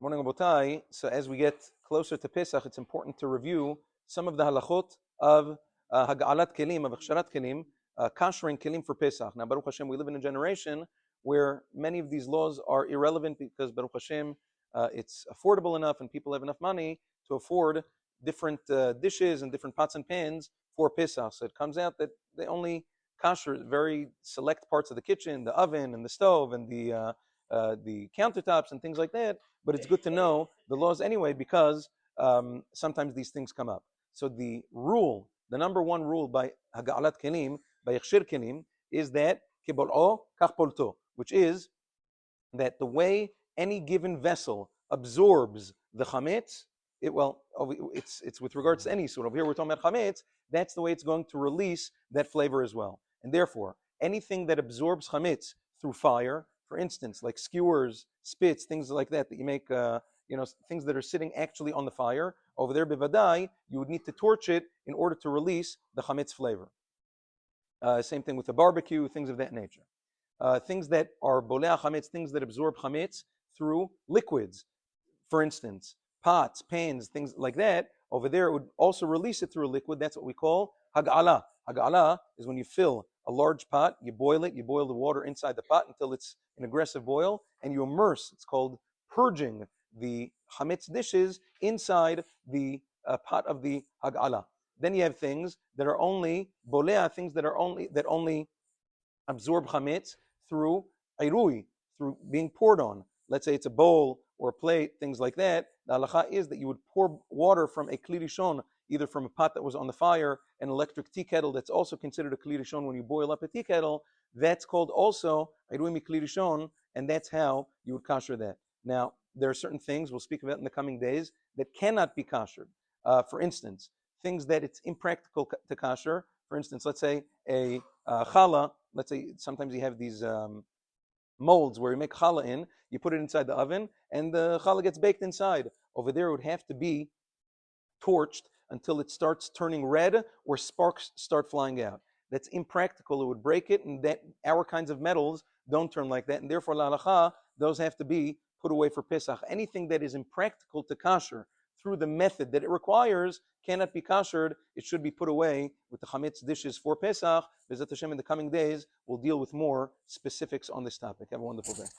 Morning, Abotai. So as we get closer to Pesach, it's important to review some of the halachot of Hag'alat Kelim, of Aksharat Kelim, kashering Kelim for Pesach. Now, Baruch Hashem, we live in a generation where many of these laws are irrelevant because Baruch Hashem, it's affordable enough and people have enough money to afford different dishes and different pots and pans for Pesach. So it comes out that they only kasher very select parts of the kitchen, the oven and the stove and the countertops and things like that. But it's good to know the laws anyway because sometimes these things come up. So the rule, the number one rule by Haga'alat Kelim, by Yakshir Kelim, is that Kibol'o kach polto, which is that the way any given vessel absorbs the chametz, it's with regards to any sort. Over here we're talking about chametz. That's the way it's going to release that flavor as well. And therefore, anything that absorbs chametz through fire, for instance, like skewers, spits, things like that you make, things that are sitting actually on the fire. Over there, bivadai, you would need to torch it in order to release the chametz flavor. Same thing with the barbecue, things of that nature. Things that are bolea chametz, things that absorb chametz through liquids. For instance, pots, pans, things like that. Over there, it would also release it through a liquid. That's what we call hag'ala. Hag'ala is when you fill a large pot, you boil it, you boil the water inside the pot until it's an aggressive boil, and you immerse, it's called purging the chametz dishes inside the pot of the hag'ala. Then you have things that are only bolea, things that only absorb chametz through irui, through being poured on. Let's say it's a bowl or a plate, things like that. The halacha is that you would pour water from a kli rishon, either from a pot that was on the fire, an electric tea kettle that's also considered a kli rishon when you boil up a tea kettle. That's called also irui mi kli rishon, and that's how you would kasher that. Now, there are certain things, we'll speak about in the coming days, that cannot be kashered. For instance, things that it's impractical to kasher. For instance, let's say a challah, let's say sometimes you have these molds where you make challah in, you put it inside the oven, and the challah gets baked inside. Over there, it would have to be torched until it starts turning red or sparks start flying out. That's impractical. It would break it, and that our kinds of metals don't turn like that, and therefore, la halacha, those have to be put away for Pesach. Anything that is impractical to kasher through the method that it requires cannot be kashered. It should be put away with the chametz dishes for Pesach. B'ezrat Hashem, in the coming days, we'll deal with more specifics on this topic. Have a wonderful day.